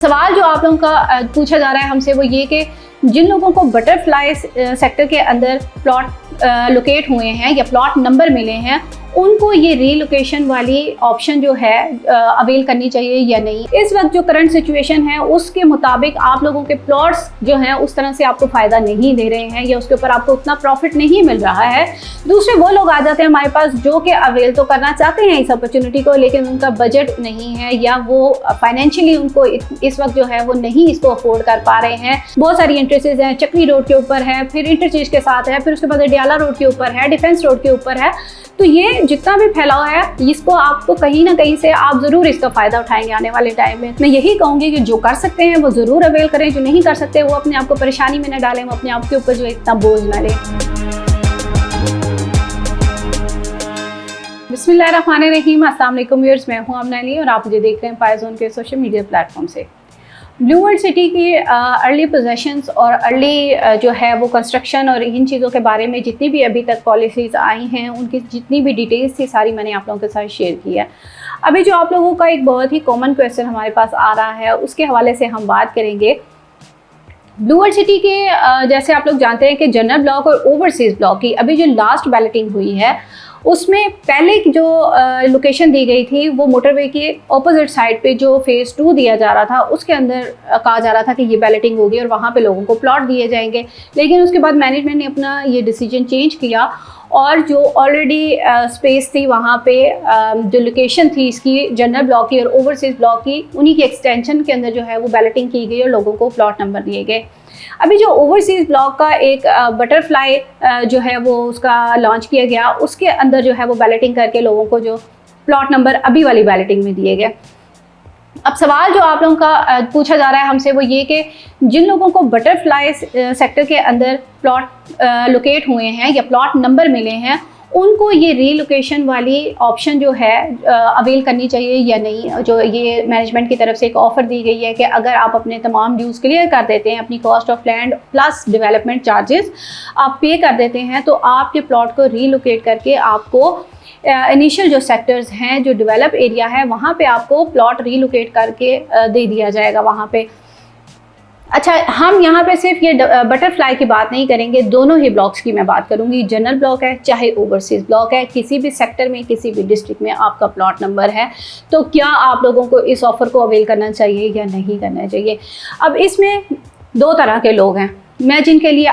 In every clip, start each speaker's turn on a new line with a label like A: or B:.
A: सवाल जो आप लोगों का पूछा जा रहा है हमसे वो ये कि जिन लोगों को बटरफ्लाई सेक्टर के अंदर प्लॉट लोकेट हुए हैं या प्लॉट नंबर मिले हैं उनको ये रीलोकेशन वाली ऑप्शन जो है अवेल करनी चाहिए या नहीं। इस वक्त जो करंट सिचुएशन है उसके मुताबिक आप लोगों के प्लॉट्स जो हैं उस तरह से आपको फ़ायदा नहीं दे रहे हैं या उसके ऊपर आपको उतना प्रॉफिट नहीं मिल रहा है। दूसरे वो लोग आ जाते हैं हमारे पास जो कि अवेल तो करना चाहते हैं इस अपॉर्चुनिटी को, लेकिन उनका बजट नहीं है या वो फाइनेंशियली उनको इस वक्त जो है वो नहीं इसको अफोर्ड कर पा रहे हैं। बहुत सारी इंटरेस्टेज हैं, चक्री रोड के ऊपर है, फिर इंटरचेंज के साथ है, फिर उसके बाद डियाला रोड के ऊपर है, डिफेंस रोड के ऊपर है। तो ये जितना भी फैलाव है इसको आपको कहीं ना कहीं से आप ज़रूर इसका फ़ायदा उठाएंगे आने वाले टाइम में। मैं यही कहूँगी कि जो कर सकते हैं वो ज़रूर अवेल करें, जो नहीं कर सकते वो अपने आप को परेशानी में न डालें, वो अपने आप के ऊपर जो इतना बोझ ना लें। बिस्मिल्लाहिर्रहमानिर्रहीम, अस्सलाम वालेकुम व्यूअर्स, मैं हूँ आमना अली और आप मुझे देख रहे हैं पायजोन के सोशल मीडिया प्लेटफॉर्म से। ब्लू वर्ल्ड सिटी की अर्ली पोजेशंस और अर्ली जो है वो कंस्ट्रक्शन और इन चीज़ों के बारे में जितनी भी अभी तक पॉलिसीज़ आई हैं उनकी जितनी भी डिटेल्स थी सारी मैंने आप लोगों के साथ शेयर की है। अभी जो आप लोगों का एक बहुत ही कॉमन क्वेश्चन हमारे पास आ रहा है उसके हवाले से हम बात करेंगे। ब्लू वर्ल्ड सिटी के जैसे आप लोग जानते हैं कि जनरल ब्लॉक और ओवरसीज़ ब्लॉक की अभी जो लास्ट बैलेटिंग हुई है उसमें पहले जो लोकेशन दी गई थी वो मोटरवे के ऑपोजिट साइड पे जो फेज़ 2 दिया जा रहा था उसके अंदर कहा जा रहा था कि ये बैलेटिंग होगी और वहाँ पे लोगों को प्लॉट दिए जाएंगे। लेकिन उसके बाद मैनेजमेंट ने अपना ये डिसीजन चेंज किया और जो ऑलरेडी स्पेस थी वहाँ पे जो लोकेशन थी इसकी जनरल ब्लॉक की और ओवरसीज़ ब्लॉक की उन्हीं की एक्सटेंशन के अंदर जो है वो बैलेटिंग की गई और लोगों को प्लॉट नंबर दिए गए। अभी जो ओवरसीज़ ब्लॉक का एक बटरफ्लाई जो है वो उसका लॉन्च किया गया उसके अंदर जो है वो बैलेटिंग करके लोगों को जो प्लॉट नंबर अभी वाली बैलेटिंग में दिए गए। अब सवाल जो आप लोगों का पूछा जा रहा है हमसे वो ये कि जिन लोगों को बटरफ्लाई सेक्टर के अंदर प्लॉट लोकेट हुए हैं या प्लॉट नंबर मिले हैं उनको ये रीलोकेशन वाली ऑप्शन जो है अवेल करनी चाहिए या नहीं। जो ये मैनेजमेंट की तरफ से एक ऑफ़र दी गई है कि अगर आप अपने तमाम ड्यूज़ क्लियर कर देते हैं, अपनी cost of land plus development charges आप पे कर देते हैं तो आपके प्लॉट को रीलोकेट करके आपको इनिशियल जो सेक्टर्स हैं जो डेवलप एरिया है वहाँ पे आपको प्लॉट रीलोकेट करके दे दिया जाएगा वहाँ पे। अच्छा, हम यहाँ पे सिर्फ ये बटरफ्लाई की बात नहीं करेंगे, दोनों ही ब्लॉक्स की मैं बात करूँगी। जनरल ब्लॉक है चाहे ओवरसीज़ ब्लॉक है, किसी भी सेक्टर में किसी भी डिस्ट्रिक्ट में आपका प्लॉट नंबर है तो क्या आप लोगों को इस ऑफ़र को अवेल करना चाहिए या नहीं करना चाहिए। अब इसमें दो तरह के लोग हैं, मैं जिनके लिए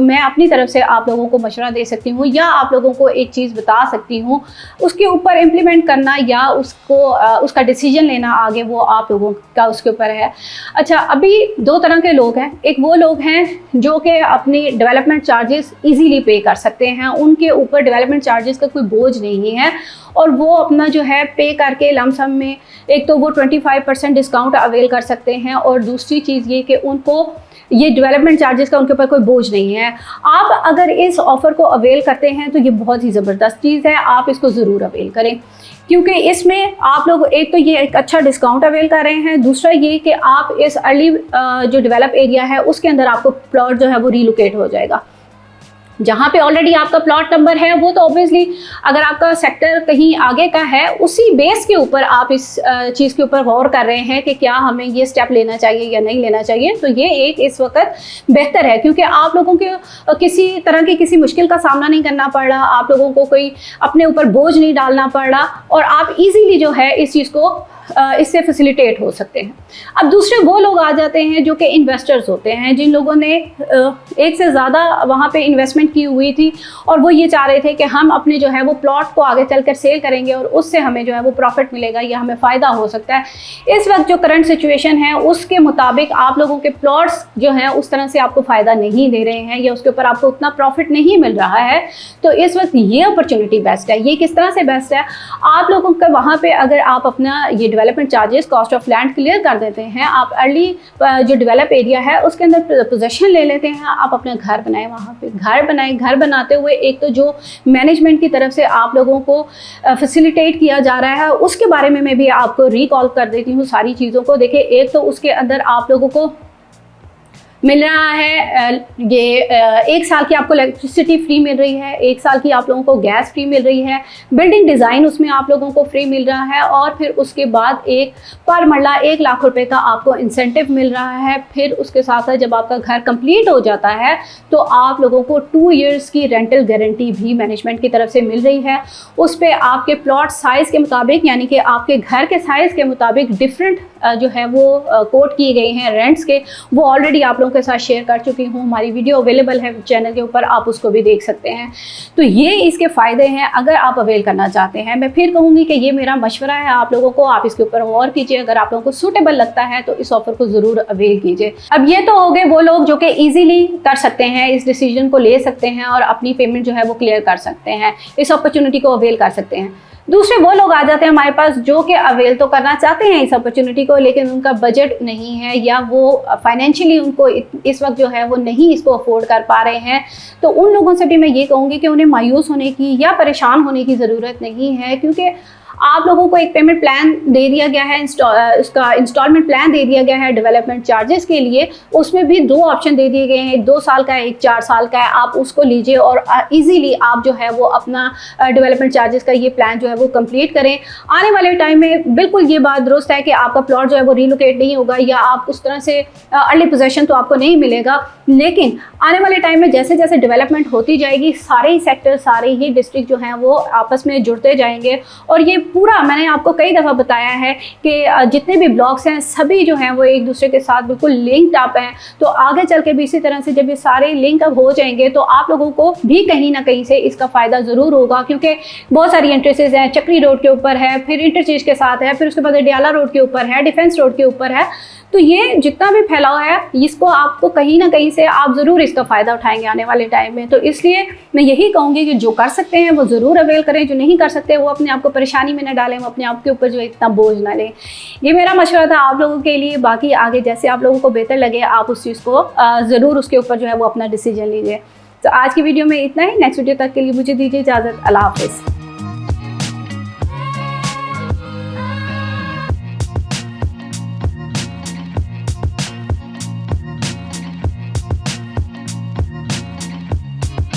A: मैं अपनी तरफ से आप लोगों को मशवरा दे सकती हूँ या आप लोगों को एक चीज़ बता सकती हूँ उसके ऊपर इम्प्लीमेंट करना या उसका डिसीजन लेना आगे वो आप लोगों का उसके ऊपर है। अच्छा, अभी दो तरह के लोग हैं। एक वो लोग हैं जो कि अपनी डेवलपमेंट चार्जेस इजीली पे कर सकते हैं, उनके ऊपर डेवलपमेंट चार्जेस का कोई बोझ नहीं है और वो अपना जो है पे करके लमसम में एक तो वो 25% डिस्काउंट अवेल कर सकते हैं और दूसरी चीज़ ये कि उनको ये डेवलपमेंट चार्जेस का उनके ऊपर कोई बोझ नहीं है। आप अगर इस ऑफ़र को अवेल करते हैं तो ये बहुत ही ज़बरदस्त चीज़ है, आप इसको ज़रूर अवेल करें क्योंकि इसमें आप लोग एक तो ये एक अच्छा डिस्काउंट अवेल कर रहे हैं, दूसरा ये कि आप इस अर्ली जो डेवलप एरिया है उसके अंदर आपको प्लॉट जो है वो रीलोकेट हो जाएगा। जहाँ पे ऑलरेडी आपका प्लॉट नंबर है वो तो ऑब्वियसली अगर आपका सेक्टर कहीं आगे का है उसी बेस के ऊपर आप इस चीज़ के ऊपर गौर कर रहे हैं कि क्या हमें ये स्टेप लेना चाहिए या नहीं लेना चाहिए, तो ये एक इस वक्त बेहतर है क्योंकि आप लोगों के किसी तरह की किसी मुश्किल का सामना नहीं करना पड़ रहा, आप लोगों को कोई अपने ऊपर बोझ नहीं डालना पड़ रहा और आप ईजीली जो है इस चीज़ को इससे फैसिलिटेट हो सकते हैं। अब दूसरे वो लोग आ जाते हैं जो कि इन्वेस्टर्स होते हैं, जिन लोगों ने एक से ज़्यादा वहाँ पे इन्वेस्टमेंट की हुई थी और वो ये चाह रहे थे कि हम अपने जो है वो प्लॉट को आगे चलकर सेल करेंगे और उससे हमें जो है वो प्रॉफिट मिलेगा या हमें फ़ायदा हो सकता है। इस वक्त जो करंट सिचुएशन है उसके मुताबिक आप लोगों के प्लॉट्स जो हैं उस तरह से आपको फ़ायदा नहीं दे रहे हैं या उसके ऊपर आपको उतना प्रॉफिट नहीं मिल रहा है, तो इस वक्त ये अपॉर्चुनिटी बेस्ट है। ये किस तरह से बेस्ट है, आप लोगों का वहाँ पर अगर आप अपना ये development charges cost of land clear कर देते हैं, आप अर्ली जो डेवलप एरिया है उसके अंदर पोजेशन ले लेते हैं, आप अपना घर बनाएं, वहाँ पे घर बनाएं। घर बनाते हुए एक तो जो मैनेजमेंट की तरफ से आप लोगों को फैसिलिटेट किया जा रहा है उसके बारे में मैं भी आपको रिकॉल कर देती हूँ सारी चीज़ों को। देखिए, एक तो उसके अंदर आप लोगों को मिल रहा है, ये 1 साल की आपको इलेक्ट्रिसिटी फ्री मिल रही है, 1 साल की आप लोगों को गैस फ्री मिल रही है, बिल्डिंग डिज़ाइन उसमें आप लोगों को फ्री मिल रहा है, और फिर उसके बाद एक पर मरला 1 लाख रुपए का आपको इंसेंटिव मिल रहा है। फिर उसके साथ साथ जब आपका घर कंप्लीट हो जाता है तो आप लोगों को 2 इयर्स की रेंटल गारंटी भी मैनेजमेंट की तरफ से मिल रही है। उस पर आपके प्लॉट साइज़ के मुताबिक, यानी कि आपके घर के साइज़ के मुताबिक डिफरेंट जो है वो कोट किए गए हैं रेंट्स के, वो ऑलरेडी आप लोगों के साथ शेयर कर चुकी हूँ। हमारी वीडियो अवेलेबल है चैनल के ऊपर, आप उसको भी देख सकते हैं। तो ये इसके फ़ायदे हैं अगर आप अवेल करना चाहते हैं। मैं फिर कहूँगी कि ये मेरा मशवरा है आप लोगों को, आप इसके ऊपर गौर कीजिए। अगर आप लोगों को सूटेबल लगता है तो इस ऑफर को ज़रूर अवेल कीजिए। अब ये तो हो गए वो लोग जो कि ईजिली कर सकते हैं, इस डिसीजन को ले सकते हैं और अपनी पेमेंट जो है वो क्लियर कर सकते हैं, इस अपॉर्चुनिटी को अवेल कर सकते हैं। दूसरे वो लोग आ जाते हैं हमारे पास जो कि अवेल तो करना चाहते हैं इस अपॉर्चुनिटी को, लेकिन उनका बजट नहीं है या वो फाइनेंशियली उनको इस वक्त जो है वो नहीं इसको अफोर्ड कर पा रहे हैं। तो उन लोगों से भी मैं ये कहूँगी कि उन्हें मायूस होने की या परेशान होने की ज़रूरत नहीं है, क्योंकि आप लोगों को एक पेमेंट प्लान दे दिया गया है, उसका इंस्टॉलमेंट प्लान दे दिया गया है डेवलपमेंट चार्जेस के लिए। उसमें भी 2 ऑप्शन दे दिए गए हैं, एक 2 साल का है, एक 4 साल का है। आप उसको लीजिए और इजीली आप जो है वो अपना डेवलपमेंट चार्जेस का ये प्लान जो है वो कंप्लीट करें। आने वाले टाइम में बिल्कुल ये बात दुरुस्त है कि आपका प्लॉट जो है वो रीलोकेट नहीं होगा या आप उस तरह से अर्ली पोजेशन तो आपको नहीं मिलेगा, लेकिन आने वाले टाइम में जैसे जैसे डेवलपमेंट होती जाएगी सारे ही सेक्टर, सारे ही डिस्ट्रिक्ट जो हैं वो आपस में जुड़ते जाएंगे। और ये पूरा मैंने आपको कई दफ़ा बताया है कि जितने भी ब्लॉक्स हैं सभी जो हैं वो एक दूसरे के साथ बिल्कुल लिंक्ड अप हैं। तो आगे चल के भी इसी तरह से जब ये सारे लिंक अप हो जाएंगे तो आप लोगों को भी कहीं ना कहीं से इसका फ़ायदा ज़रूर होगा, क्योंकि बहुत सारी इंटरेसेस हैं। चक्री रोड के ऊपर है, फिर इंटरचेंज के साथ है, फिर उसके बाद डियाला रोड के ऊपर है, डिफेंस रोड के ऊपर है। तो ये जितना भी फैलाव है इसको आपको कहीं ना कहीं से आप ज़रूर इसका फ़ायदा उठाएंगे आने वाले टाइम में। तो इसलिए मैं यही कहूँगी कि जो कर सकते हैं वो ज़रूर अवेल करें, जो नहीं कर सकते वो अपने आप को परेशानी में न डालें, वो अपने आप के ऊपर जो है इतना बोझ ना लें। ये मेरा मशवरा था आप लोगों के लिए। बाकी आगे जैसे आप लोगों को बेहतर लगे आप उस चीज़ को ज़रूर उसके ऊपर जो है वो अपना डिसीजन लीजिए। तो आज की वीडियो में इतना ही। नेक्स्ट वीडियो तक के लिए मुझे दीजिए इजाज़त। अल्लाह हाफ़िज़।